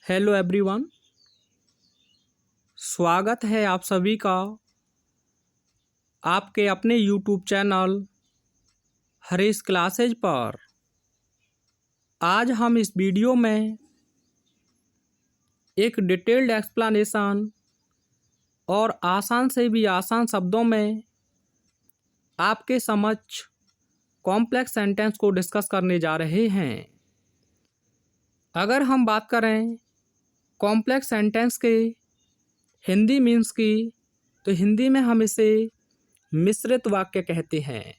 Hello everyone, स्वागत है आप सभी का आपके अपने यूट्यूब चैनल हरीश क्लासेज पर। आज हम इस वीडियो में एक डिटेल्ड एक्सप्लेनेशन और आसान से भी आसान शब्दों में आपके समक्ष कॉम्प्लेक्स सेंटेंस को डिस्कस करने जा रहे हैं। अगर हम बात करें कॉम्प्लेक्स सेंटेंस के हिंदी मीन्स की, तो हिंदी में हम इसे मिश्रित वाक्य कहते हैं।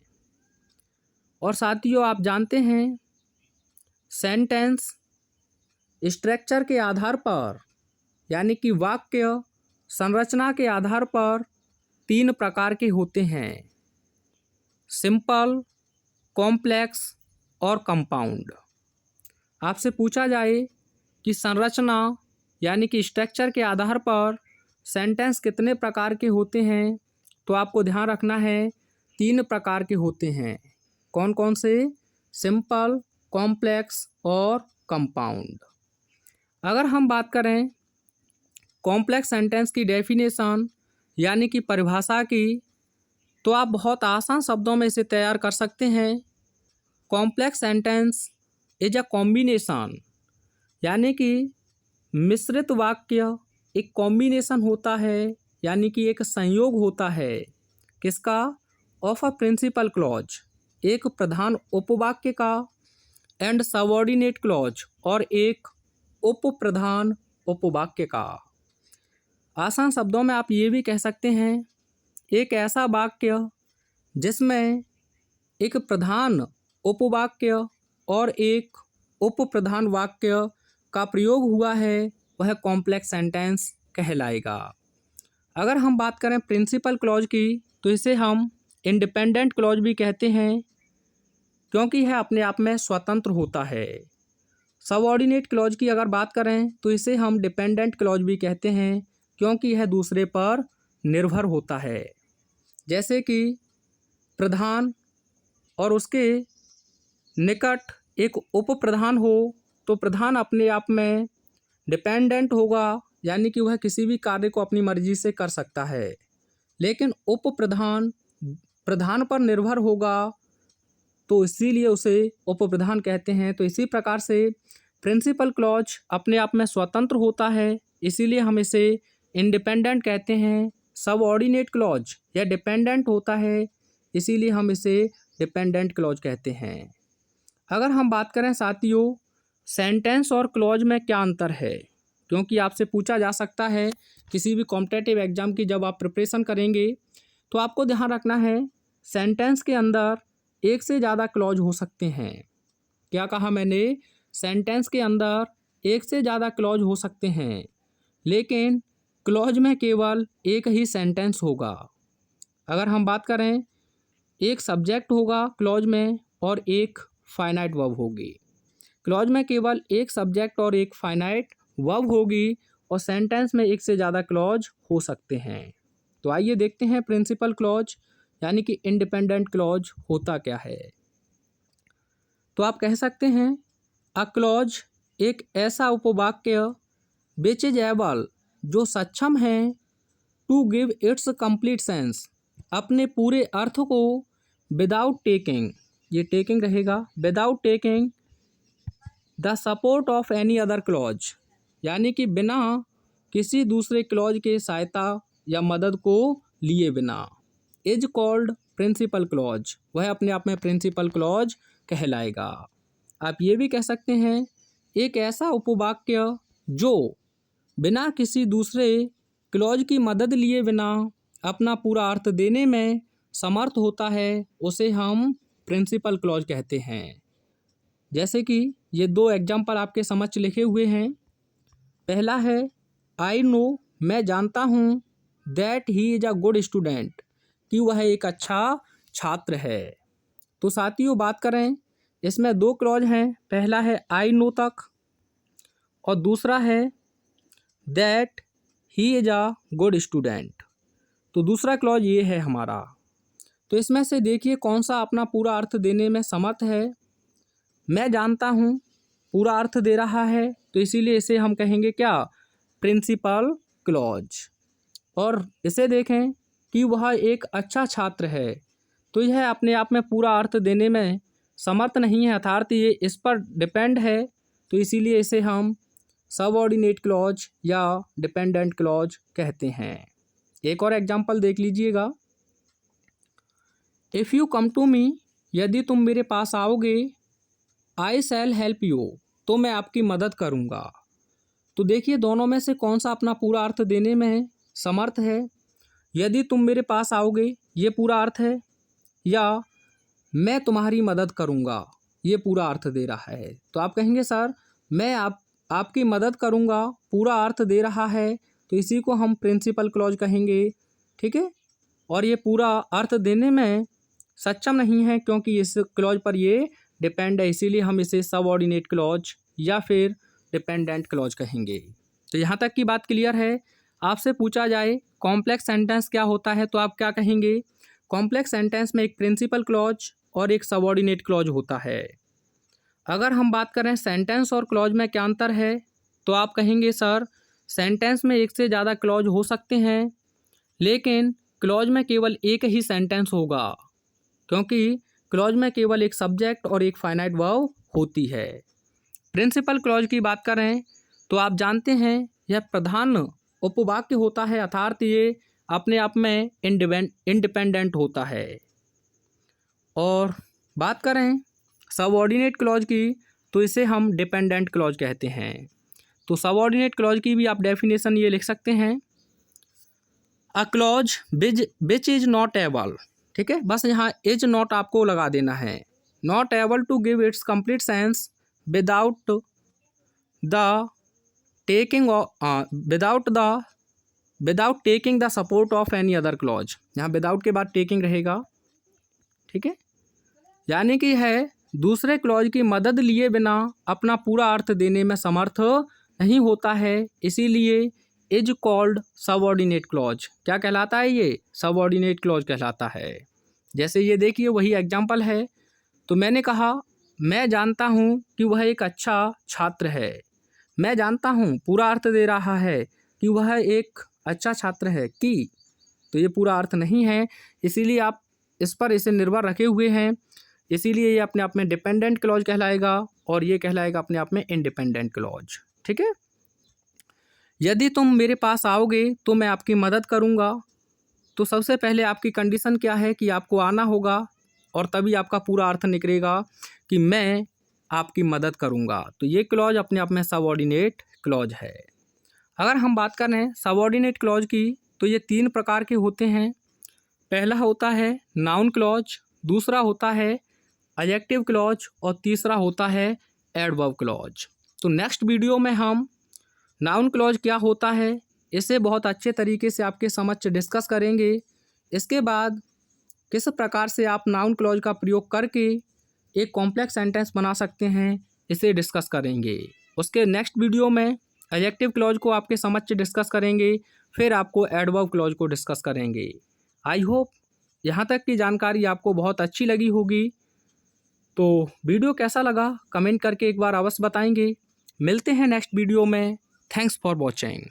और साथियों, आप जानते हैं सेंटेंस स्ट्रक्चर के आधार पर, यानी कि वाक्य संरचना के आधार पर 3 प्रकार के होते हैं: सिंपल, कॉम्प्लेक्स और कंपाउंड। आपसे पूछा जाए कि संरचना यानी कि स्ट्रक्चर के आधार पर सेंटेंस कितने प्रकार के होते हैं, तो आपको ध्यान रखना है 3 प्रकार के होते हैं। कौन कौन से? सिंपल, कॉम्प्लेक्स और कंपाउंड। अगर हम बात करें कॉम्प्लेक्स सेंटेंस की डेफिनेशन यानी कि परिभाषा की, तो आप बहुत आसान शब्दों में इसे तैयार कर सकते हैं। Complex sentence is a combination, यानी कि मिश्रित वाक्य एक कॉम्बिनेशन होता है, यानी कि एक संयोग होता है। किसका? ऑफ अ प्रिंसिपल क्लॉज, एक प्रधान उपवाक्य का, एंड सबऑर्डिनेट क्लॉज, और एक उप प्रधान उपवाक्य का। आसान शब्दों में आप ये भी कह सकते हैं एक ऐसा वाक्य जिसमें एक प्रधान उपवाक्य और एक उप प्रधान वाक्य का प्रयोग हुआ है, वह कॉम्प्लेक्स सेंटेंस कहलाएगा। अगर हम बात करें प्रिंसिपल क्लॉज की, तो इसे हम इंडिपेंडेंट क्लॉज भी कहते हैं, क्योंकि यह अपने आप में स्वतंत्र होता है। सबऑर्डिनेट क्लॉज की अगर बात करें, तो इसे हम डिपेंडेंट क्लॉज भी कहते हैं, क्योंकि यह दूसरे पर निर्भर होता है। जैसे कि प्रधान और उसके निकट एक उप प्रधान हो, तो प्रधान अपने आप में डिपेंडेंट होगा, यानी कि वह किसी भी कार्य को अपनी मर्जी से कर सकता है। लेकिन उप प्रधान प्रधान पर निर्भर होगा, तो इसीलिए उसे उप प्रधान कहते हैं। तो इसी प्रकार से प्रिंसिपल क्लॉज अपने आप में स्वतंत्र होता है, इसीलिए हम इसे इंडिपेंडेंट कहते हैं। सबऑर्डिनेट क्लॉज यह डिपेंडेंट होता है, इसीलिए हम इसे डिपेंडेंट क्लॉज कहते हैं। अगर हम बात करें साथियों सेंटेंस और क्लॉज में क्या अंतर है, क्योंकि आपसे पूछा जा सकता है किसी भी कॉम्पिटिटिव एग्जाम की जब आप प्रिपरेशन करेंगे, तो आपको ध्यान रखना है सेंटेंस के अंदर एक से ज़्यादा क्लॉज हो सकते हैं। क्या कहा मैंने? सेंटेंस के अंदर एक से ज़्यादा क्लॉज हो सकते हैं, लेकिन क्लॉज में केवल एक ही सेंटेंस होगा। अगर हम बात करें एक सब्जेक्ट होगा क्लॉज में और एक फाइनाइट वर्ब होगी। क्लॉज में केवल एक सब्जेक्ट और एक फाइनाइट वर्ब होगी, और सेंटेंस में एक से ज़्यादा क्लॉज हो सकते हैं। तो आइए देखते हैं प्रिंसिपल क्लॉज यानी कि इंडिपेंडेंट क्लॉज होता क्या है। तो आप कह सकते हैं अ क्लॉज एक ऐसा उपवाक्य विच इज एबल, जो सक्षम है, to give its complete sense, अपने पूरे अर्थ को, विदाउट टेकिंग, ये टेकिंग रहेगा, without taking the support of any other clause, यानी कि बिना किसी दूसरे क्लॉज के सहायता या मदद को लिए बिना। इज कॉल्ड प्रिंसिपल क्लॉज, वह अपने आप में प्रिंसिपल क्लॉज कहलाएगा। आप ये भी कह सकते हैं एक ऐसा उपवाक्य जो बिना किसी दूसरे क्लॉज की मदद लिए बिना अपना पूरा अर्थ देने में समर्थ होता है, उसे हम प्रिंसिपल क्लॉज कहते हैं। जैसे कि ये 2 एग्जाम्पल आपके समक्ष लिखे हुए हैं। पहला है आई नो, मैं जानता हूँ, that he is a good student, कि वह एक अच्छा छात्र है। तो साथियों बात करें, इसमें 2 क्लॉज हैं। पहला है आई नो तक, और दूसरा है that he is a good student. तो दूसरा क्लॉज ये है हमारा। तो इसमें से देखिए कौन सा अपना पूरा अर्थ देने में समर्थ है। मैं जानता हूँ पूरा अर्थ दे रहा है, तो इसीलिए इसे हम कहेंगे क्या, प्रिंसिपल क्लॉज। और इसे देखें कि वह एक अच्छा छात्र है, तो यह अपने आप में पूरा अर्थ देने में समर्थ नहीं है, अर्थात ये इस पर डिपेंड है, तो इसीलिए इसे हम सबऑर्डिनेट क्लॉज या डिपेंडेंट क्लॉज कहते हैं। एक और एग्जांपल देख लीजिएगा। If you come to me, यदि तुम मेरे पास आओगे, आई शैल हेल्प यू, तो मैं आपकी मदद करूँगा। तो देखिए दोनों में से कौन सा अपना पूरा अर्थ देने में समर्थ है। यदि तुम मेरे पास आओगे ये पूरा अर्थ है, या मैं तुम्हारी मदद करूँगा ये पूरा अर्थ दे रहा है। तो आप कहेंगे सर मैं आपकी मदद करूँगा पूरा अर्थ दे रहा है, तो इसी को हम प्रिंसिपल क्लॉज कहेंगे, ठीक है। और ये पूरा अर्थ देने में सक्षम नहीं है क्योंकि इस क्लॉज पर ये डिपेंड है, इसीलिए हम इसे सबऑर्डिनेट क्लॉज या फिर डिपेंडेंट क्लॉज कहेंगे। तो यहाँ तक की बात क्लियर है। आपसे पूछा जाए कॉम्प्लेक्स सेंटेंस क्या होता है, तो आप क्या कहेंगे, कॉम्प्लेक्स सेंटेंस में एक प्रिंसिपल क्लॉज और एक सबऑर्डिनेट क्लॉज होता है। अगर हम बात करें सेंटेंस और क्लॉज में क्या अंतर है, तो आप कहेंगे सर सेंटेंस में एक से ज़्यादा क्लॉज हो सकते हैं, लेकिन क्लॉज में केवल एक ही सेंटेंस होगा, क्योंकि क्लॉज में केवल एक सब्जेक्ट और एक फाइनाइट वर्ब होती है। प्रिंसिपल क्लॉज की बात करें तो आप जानते हैं यह प्रधान उपवाक्य होता है, अर्थात ये अपने आप में इंडिपेंडेंट होता है। और बात करें सबऑर्डिनेट क्लॉज की, तो इसे हम डिपेंडेंट क्लॉज कहते हैं। तो सबऑर्डिनेट क्लॉज की भी आप डेफिनेशन ये लिख सकते हैं, a clause which is not able, ठीक है, बस यहाँ इज नॉट आपको लगा देना है, not able to give its complete sense without taking the support of any other clause. यहाँ विदाउट के बाद टेकिंग रहेगा, ठीक है, यानी कि है दूसरे क्लॉज की मदद लिए बिना अपना पूरा अर्थ देने में समर्थ नहीं होता है, इसीलिए इज कॉल्ड सबऑर्डिनेट क्लॉज। क्या कहलाता है ये, सबऑर्डिनेट क्लॉज कहलाता है। जैसे ये देखिए वही एग्जाम्पल है, तो मैंने कहा मैं जानता हूँ कि वह एक अच्छा छात्र है, मैं जानता हूँ पूरा अर्थ दे रहा है कि वह एक अच्छा छात्र है कि, तो ये पूरा अर्थ नहीं है, इसीलिए आप इस पर इसे निर्भर रखे हुए हैं, इसीलिए ये अपने आप में डिपेंडेंट क्लॉज कहलाएगा और ये कहलाएगा अपने आप में इंडिपेंडेंट क्लॉज, ठीक है। यदि तुम मेरे पास आओगे तो मैं आपकी मदद करूँगा, तो सबसे पहले आपकी कंडीशन क्या है कि आपको आना होगा और तभी आपका पूरा अर्थ निकलेगा कि मैं आपकी मदद करूँगा। तो ये क्लॉज अपने आप में सबऑर्डिनेट क्लॉज है। अगर हम बात करें सबऑर्डिनेट क्लॉज की, तो ये 3 प्रकार के होते हैं। पहला होता है नाउन क्लॉज, दूसरा होता है एडजेक्टिव क्लॉज और तीसरा होता है एडवर्ब क्लॉज। तो नेक्स्ट वीडियो में हम नाउन क्लॉज क्या होता है इसे बहुत अच्छे तरीके से आपके समक्ष डिस्कस करेंगे। इसके बाद किस प्रकार से आप नाउन क्लॉज का प्रयोग करके एक कॉम्प्लेक्स सेंटेंस बना सकते हैं इसे डिस्कस करेंगे। उसके नेक्स्ट वीडियो में एडजेक्टिव क्लॉज को आपके समक्ष डिस्कस करेंगे, फिर आपको एडवर्ब क्लॉज को डिस्कस करेंगे। आई होप यहाँ तक की जानकारी आपको बहुत अच्छी लगी होगी। तो वीडियो कैसा लगा कमेंट करके एक बार अवश्य बताएंगे। मिलते हैं नेक्स्ट वीडियो में। Thanks for watching.